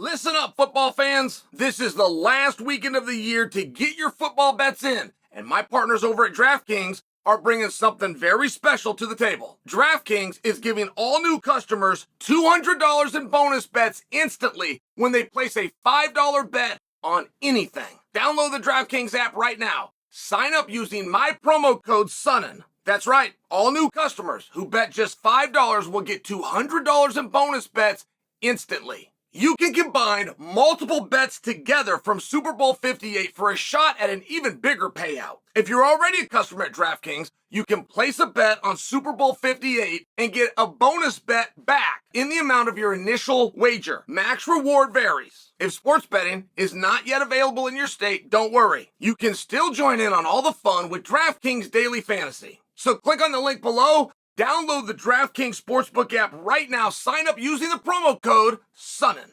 Listen up, football fans. This is the last weekend of the year to get your football bets in, and my partners over at DraftKings are bringing something very special to the table. DraftKings is giving all new customers $200 in bonus bets instantly when they place a $5 bet on anything. Download the DraftKings app right now. Sign up using my promo code Sonnen. That's right, all new customers who bet just $5 will get $200 in bonus bets instantly. You can combine multiple bets together from Super Bowl 58 for a shot at an even bigger payout. If you're already a customer at DraftKings, you can place a bet on Super Bowl 58 and get a bonus bet back in the amount of your initial wager. Max reward varies. If sports betting is not yet available in your state, don't worry. You can still join in on all the fun with DraftKings Daily Fantasy. So click on the link below. Download the DraftKings Sportsbook app right now. Sign up using the promo code Sonnen.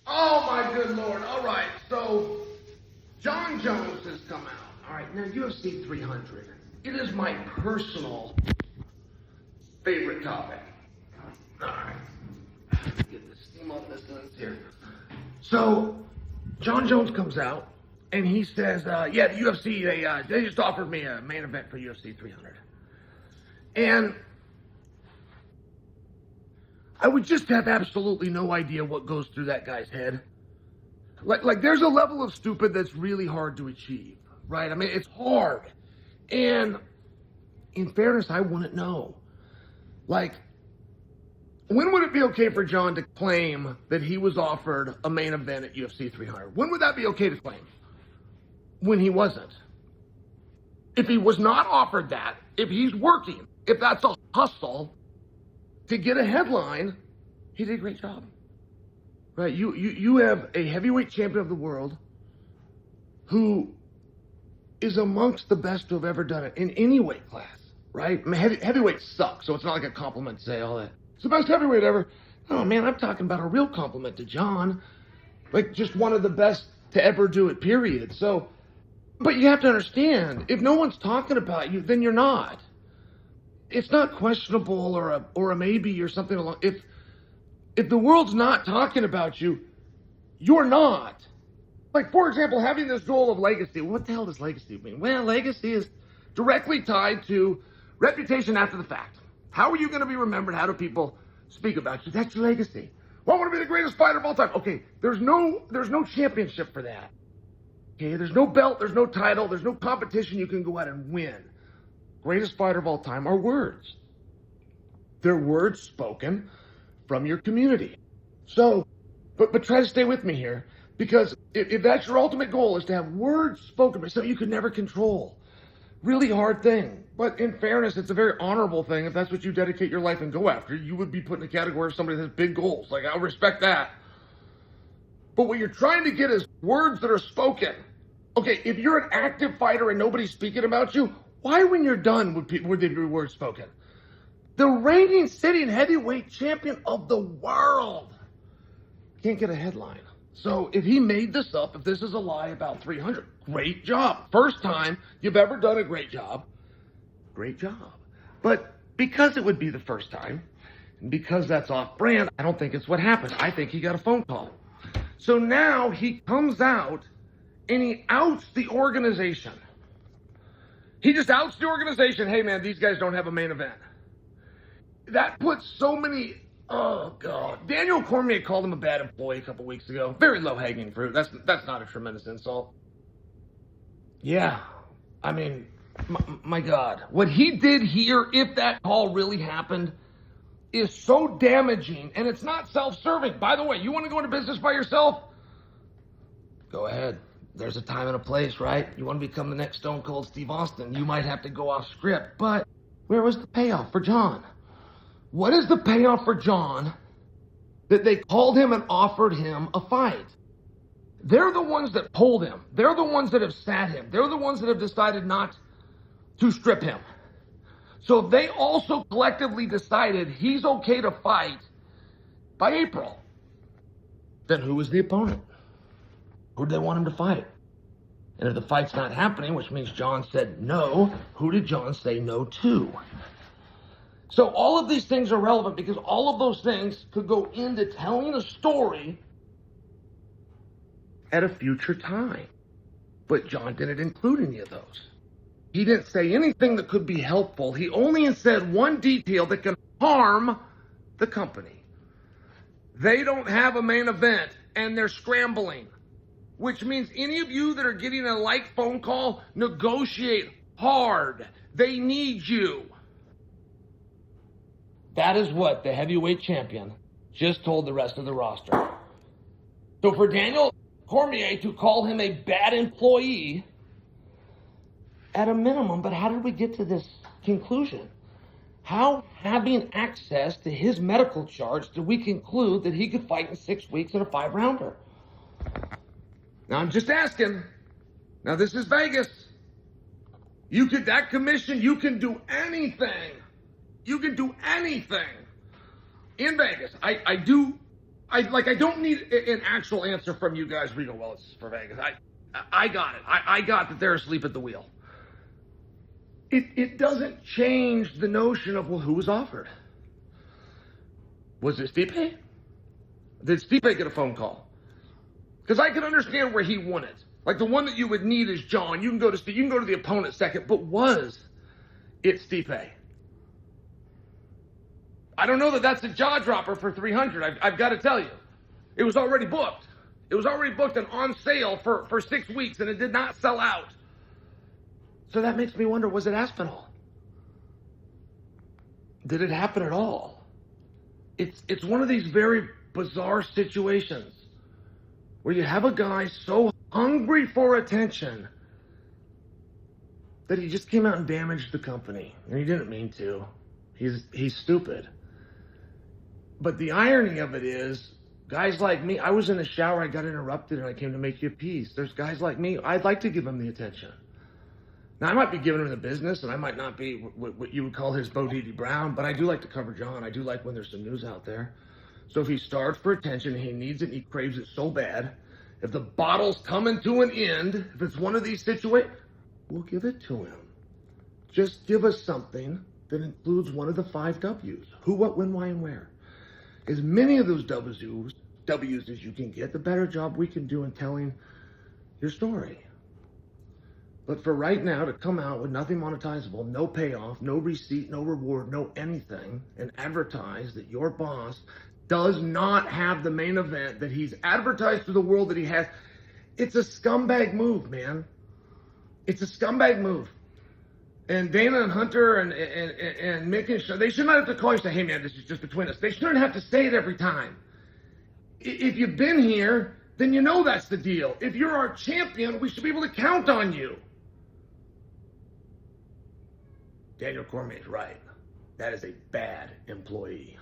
Oh my good Lord. All right, so Jon Jones has come out. All right, now UFC 300. It is my personal favorite topic. All right. Get this steam off this lens here. So Jon Jones comes out. And he says, yeah, the UFC, they just offered me a main event for UFC 300. And I would just have absolutely no idea what goes through that guy's head. Like there's a level of stupid that's really hard to achieve, right? I mean, it's hard. And in fairness, I wouldn't know. Like, when would it be okay for Jon to claim that he was offered a main event at UFC 300? When would that be okay to claim? When he wasn't. If he was not offered that, if he's working, if that's a hustle to get a headline, he did a great job. Right? You have a heavyweight champion of the world who is amongst the best to have ever done it in any weight class, right? I mean, heavyweight sucks, so it's not like a compliment to say all that. It's the best heavyweight ever. Oh man, I'm talking about a real compliment to Jon. Like just one of the best to ever do it, period. So, but you have to understand, if no one's talking about you, then you're not. It's not questionable or a maybe or something along. If the world's not talking about you, you're not. Like, for example, having this goal of legacy. What the hell does legacy mean? Well, legacy is directly tied to reputation after the fact. How are you going to be remembered? How do people speak about you? That's your legacy. Well, I want to be the greatest fighter of all time. Okay, there's no championship for that. Okay, there's no belt, there's no title, there's no competition you can go out and win. Greatest fighter of all time are words. They're words spoken from your community. So, but try to stay with me here, because if that's your ultimate goal, is to have words spoken by something you could never control. Really hard thing. But in fairness, it's a very honorable thing. If that's what you dedicate your life and go after, you would be put in the category of somebody that has big goals. Like, I'll respect that. But what you're trying to get is words that are spoken. Okay, if you're an active fighter and nobody's speaking about you, why when you're done would there be words spoken? The reigning sitting heavyweight champion of the world can't get a headline. So if he made this up, if this is a lie about 300, great job. First time you've ever done a great job. Great job. But because it would be the first time, and because that's off brand, I don't think it's what happened. I think he got a phone call. So now he comes out and he outs the organization. He just outs the organization. Hey man, these guys don't have a main event. That puts so many, oh God. Daniel Cormier called him a bad employee a couple weeks ago. Very low-hanging fruit. That's not a tremendous insult. Yeah, I mean, my God. What he did here, if that call really happened, is so damaging, and it's not self-serving. By the way, you want to go into business by yourself? Go ahead. There's a time and a place, right? You want to become the next Stone Cold Steve Austin, you might have to go off script. But where was the payoff for Jon? What is the payoff for Jon that they called him and offered him a fight? They're the ones that pulled him. They're the ones that have sat him. They're the ones that have decided not to strip him. So they also collectively decided he's okay to fight by April. Then who was the opponent? Who did they want him to fight? And if the fight's not happening, which means Jon said no, who did Jon say no to? So all of these things are relevant because all of those things could go into telling a story at a future time. But Jon didn't include any of those. He didn't say anything that could be helpful. He only said one detail that can harm the company. They don't have a main event and they're scrambling, which means any of you that are getting a like phone call, negotiate hard. They need you. That is what the heavyweight champion just told the rest of the roster. So for Daniel Cormier to call him a bad employee, at a minimum, but how did we get to this conclusion? How, having access to his medical charts, did we conclude that he could fight in 6 weeks in a 5-rounder? Now, I'm just asking. Now, this is Vegas. That commission, you can do anything. You can do anything in Vegas. I don't need an actual answer from you guys. We go, well, it's for Vegas. I got it. I got that they're asleep at the wheel. It doesn't change the notion of, well, who was offered? Was it Stipe? Did Stipe get a phone call? Because I can understand where he won it. Like the one that you would need is Jon. You can go to Stipe, you can go to the opponent second, but was it Stipe? I don't know that that's a jaw dropper for 300. I've got to tell you. It was already booked. It was already booked and on sale for 6 weeks, and it did not sell out. So that makes me wonder, was it Aspinall? Did it happen at all? It's one of these very bizarre situations where you have a guy so hungry for attention that he just came out and damaged the company. And he didn't mean to. He's stupid. But the irony of it is, guys like me, I was in the shower, I got interrupted, and I came to make you a piece. There's guys like me, I'd like to give him the attention. Now, I might be giving him the business, and I might not be what you would call his Bo Didi Brown, but I do like to cover Jon. I do like when there's some news out there. So if he starves for attention, he needs it, and he craves it so bad, if the bottle's coming to an end, if it's one of these situations, we'll give it to him. Just give us something that includes one of the 5 W's. Who, what, when, why, and where. As many of those W's as you can get, the better job we can do in telling your story. But for right now, to come out with nothing monetizable, no payoff, no receipt, no reward, no anything, and advertise that your boss does not have the main event that he's advertised to the world that he has, it's a scumbag move, man. It's a scumbag move. And Dana and Hunter and Mick and Sean, they should not have to call you and say, hey, man, this is just between us. They shouldn't have to say it every time. If you've been here, then you know that's the deal. If you're our champion, we should be able to count on you. Daniel Cormier is right. That is a bad employee.